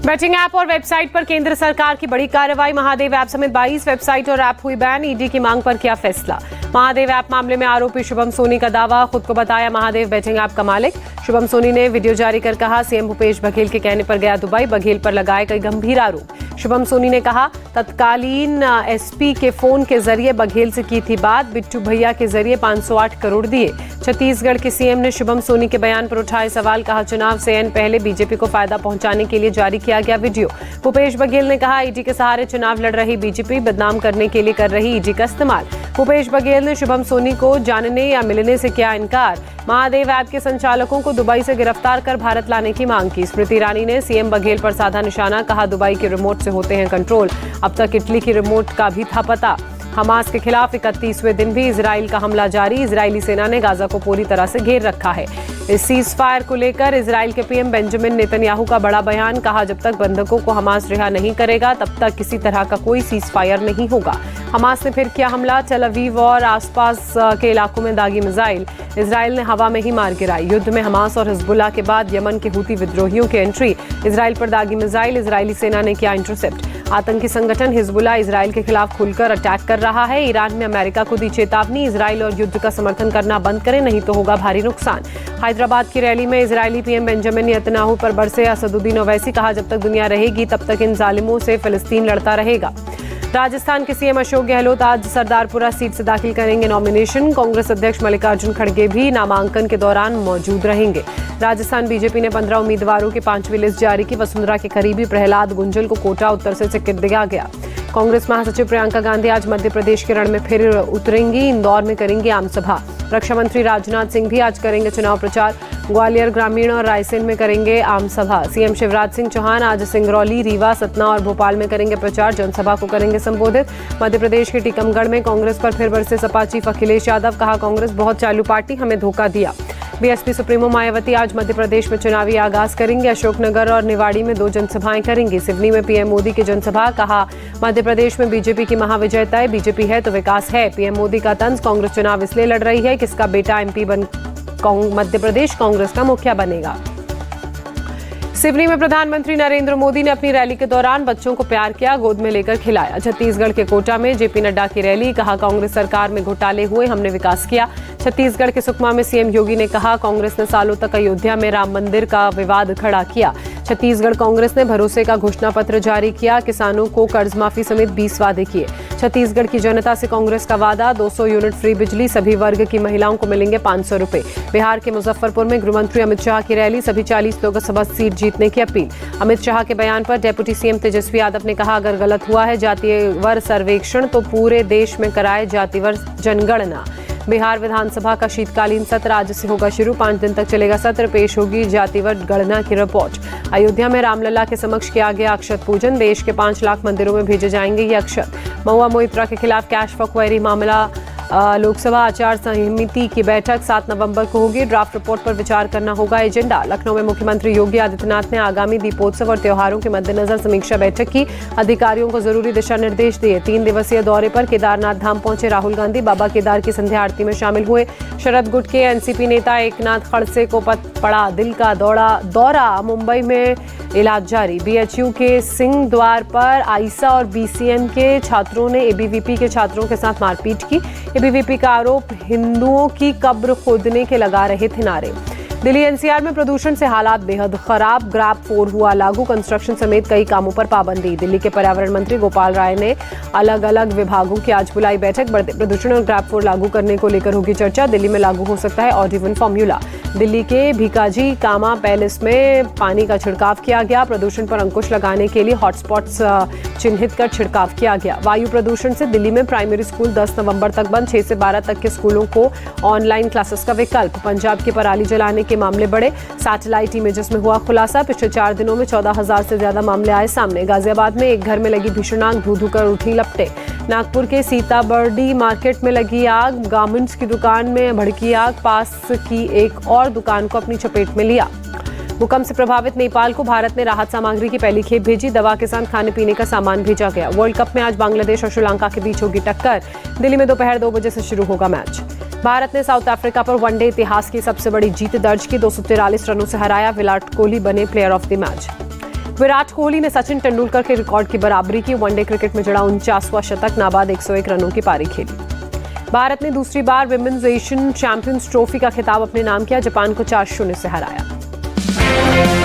Batting app और website पर केंद्र सरकार की बड़ी कार्रवाई। महादेव ऐप समेत 22 वेबसाइट और ऐप हुई बैन। ईडी की मांग पर किया फैसला। महादेव ऐप मामले में आरोपी शुभम सोनी का दावा, खुद को बताया महादेव बैटिंग ऐप का मालिक। शुभम सोनी ने वीडियो जारी कर कहा, सीएम भूपेश बघेल के कहने पर गया दुबई, बघेल पर लगाए कई गंभीर आरोप। शुभम सोनी ने कहा, तत्कालीन एसपी के फोन के जरिए बघेल से की थी बात, बिट्टू भैया के जरिए 508 करोड़ दिए। छत्तीसगढ़ के सीएम ने शुभम सोनी के बयान पर उठाए सवाल, कहा चुनाव से एन पहले बीजेपी को फायदा पहुंचाने के लिए जारी किया गया वीडियो। भूपेश बघेल ने कहा, ईडी के सहारे चुनाव लड़ रही बीजेपी बदनाम करने के लिए कर रही ईडी का इस्तेमाल। भूपेश बघेल ने शुभम सोनी को जानने या मिलने से किया इनकार। महादेव ऐप के संचालकों को दुबई से गिरफ्तार कर भारत लाने की मांग की। स्मृति ईरानी ने सीएम बघेल पर साधा निशाना, कहा दुबई के रिमोट से होते हैं कंट्रोल, अब तक इटली की रिमोट का भी था पता। हमास के खिलाफ 31वें दिन भी इजराइल का हमला जारी। इजरायली सेना ने गाजा को पूरी तरह से घेर रखा है। इस सीज फायर को लेकर इजराइल के पीएम बेंजामिन नेतन्याहू का बड़ा बयान, कहा जब तक बंधकों को हमास रिहा नहीं करेगा तब तक किसी तरह का कोई सीज फायर नहीं होगा। हमास ने फिर किया हमला, टेल अवीव और आसपास के इलाकों में दागी मिसाइल। इजराइल ने हवा में ही मार गिराई। युद्ध में हमास और हिजबुल्लाह के बाद यमन के हूती विद्रोहियों की एंट्री। इजराइल पर दागी मिसाइल, इजरायली सेना ने किया इंटरसेप्ट। आतंकी संगठन हिजबुल्लाह इजराइल के खिलाफ खुलकर अटैक कर रहा है। ईरान ने अमेरिका को दी चेतावनी, इजराइल और युद्ध का समर्थन करना बंद करें नहीं तो होगा भारी नुकसान। हैदराबाद की रैली में इजरायली पीएम बेंजामिन नेतन्याहू पर बरसे असदुद्दीन ओवैसी, कहा जब तक दुनिया रहेगी तब तक इन जालिमों से फिलिस्तीन लड़ता रहेगा। राजस्थान के सीएम अशोक गहलोत आज सरदारपुरा सीट से दाखिल करेंगे नॉमिनेशन। कांग्रेस अध्यक्ष मल्लिकार्जुन खड़गे भी नामांकन के दौरान मौजूद रहेंगे। राजस्थान बीजेपी ने 15 उम्मीदवारों की 5वीं लिस्ट जारी की। वसुंधरा के करीबी प्रहलाद गुंजल को कोटा उत्तर से टिकट दिया गया। कांग्रेस महासचिव प्रियंका गांधी आज मध्य प्रदेश के रण में फिर उतरेंगी। इंदौर में करेंगी आम सभा। रक्षा मंत्री राजनाथ सिंह भी आज करेंगे चुनाव प्रचार। ग्वालियर ग्रामीण और रायसेन में करेंगे आम सभा। सीएम शिवराज सिंह चौहान आज सिंगरौली, रीवा, सतना और भोपाल में करेंगे प्रचार, जनसभा को करेंगे संबोधित। मध्य प्रदेश के टीकमगढ़ में कांग्रेस पर फिर बरसे सपा चीफ अखिलेश यादव, कहा कांग्रेस बहुत चालू पार्टी, हमें धोखा दिया। बीएसपी सुप्रीमो मायावती आज मध्य प्रदेश में चुनावी आगाज करेंगे। अशोकनगर और निवाड़ी में 2 जनसभाएं करेंगी। सिवनी में पीएम मोदी की जनसभा, कहा मध्य प्रदेश में बीजेपी की महाविजय तय, बीजेपी है तो विकास है। पीएम मोदी का तंज, कांग्रेस चुनाव इसलिए लड़ रही है कि इसका बेटा एमपी बन मध्य प्रदेश कांग्रेस का मुखिया बनेगा। सिवनी में प्रधानमंत्री नरेंद्र मोदी ने अपनी रैली के दौरान बच्चों को प्यार किया, गोद में लेकर खिलाया। छत्तीसगढ़ के कोटा में जेपी नड्डा की रैली, कहा कांग्रेस सरकार में घोटाले हुए, हमने विकास किया। छत्तीसगढ़ के सुकमा में सीएम योगी ने कहा कांग्रेस ने सालों तक अयोध्या में राम मंदिर का विवाद खड़ा किया। छत्तीसगढ़ कांग्रेस ने भरोसे का घोषणा पत्र जारी किया। किसानों को कर्ज माफी समेत 20 वादे किए। छत्तीसगढ़ की जनता से कांग्रेस का वादा, 200 यूनिट फ्री बिजली, सभी वर्ग की महिलाओं को मिलेंगे 500 रुपए। बिहार के मुजफ्फरपुर में गृहमंत्री अमित शाह की रैली, सभी 40 लोकसभा सीट जीतने की अपील। अमित शाह के बयान पर डेप्यूटी सीएम तेजस्वी यादव ने कहा, अगर गलत हुआ है जातिवार सर्वेक्षण तो पूरे देश में कराए जातिवार जनगणना। बिहार विधानसभा का शीतकालीन सत्र आज से होगा शुरू। 5 दिन तक चलेगा सत्र, पेश होगी जातिवार गणना की रिपोर्ट। अयोध्या में रामलला के समक्ष किया गया अक्षत पूजन। देश के 5 लाख मंदिरों में भेजे जाएंगे ये अक्षत। महुआ मोइत्रा के खिलाफ कैश फॉर क्वेरी मामला, लोकसभा आचार संहिता की बैठक 7 नवंबर को होगी। ड्राफ्ट रिपोर्ट पर विचार करना होगा एजेंडा। लखनऊ में मुख्यमंत्री योगी आदित्यनाथ ने आगामी दीपोत्सव और त्योहारों के मद्देनजर समीक्षा बैठक की। अधिकारियों को जरूरी दिशा निर्देश दिए। 3 दिवसीय दौरे पर केदारनाथ धाम पहुंचे राहुल गांधी, बाबा केदार की संध्या आरती में शामिल हुए। शरद गुट के एनसीपी नेता एकनाथ खड़से को पड़ा दिल का दौरा, मुंबई में इलाज जारी। बीएचयू के सिंह द्वार पर आईसा और बीसीएम के छात्रों ने एबीवीपी के छात्रों के साथ मारपीट की। एबीवीपी का आरोप, हिंदुओं की कब्र खोदने के लगा रहे थे नारे। दिल्ली एनसीआर में प्रदूषण से हालात बेहद खराब, ग्रैब 4 हुआ लागू, कंस्ट्रक्शन समेत कई कामों पर पाबंदी। दिल्ली के पर्यावरण मंत्री गोपाल राय ने अलग अलग विभागों की आज बुलाई बैठक। बढ़ते प्रदूषण और ग्रैब 4 लागू करने को लेकर होगी चर्चा। दिल्ली में लागू हो सकता है ऑड इवन फॉर्मूला। दिल्ली के भीकाजी कामा पैलेस में पानी का छिड़काव किया गया। प्रदूषण पर अंकुश लगाने के लिए हॉटस्पॉट्स चिन्हित कर छिड़काव किया गया। वायु प्रदूषण से दिल्ली में प्राइमरी स्कूल 10 नवंबर तक बंद। 6 से 12 तक के स्कूलों को ऑनलाइन क्लासेस का विकल्प। पंजाब के पराली जलाने के मामले बढ़े। सैटेलाइट इमेजेस में हुआ खुलासा, पिछले 4 दिनों में 14,000 से ज्यादा मामले आए सामने। गाजियाबाद में एक घर में लगी भीषण आग, धू-धू कर उठी लपटें। नागपुर के सीताबर्डी मार्केट में लगी आग, गारमेंट्स की दुकान में भड़की आग, पास की एक और दुकान को अपनी चपेट में लिया। भूकंप से प्रभावित नेपाल को भारत ने राहत सामग्री की पहली खेप भेजी। दवा के साथ खाने पीने का सामान भेजा गया। वर्ल्ड कप में आज बांग्लादेश और श्रीलंका के बीच होगी टक्कर। दिल्ली में दोपहर 2 बजे से शुरू होगा मैच। भारत ने साउथ अफ्रीका पर वनडे इतिहास की सबसे बड़ी जीत दर्ज की। 243 रनों से हराया। विराट कोहली बने player of the match. Virat Kohli ने सचिन तेंदुलकर के रिकॉर्ड की बराबरी की। वनडे क्रिकेट में जड़ा 49वां शतक, नाबाद 101 रनों की पारी खेली। भारत ने दूसरी बार विमेन्स एशियन चैंपियंस ट्रॉफी का खिताब अपने नाम किया। जापान को 4-0 से हराया।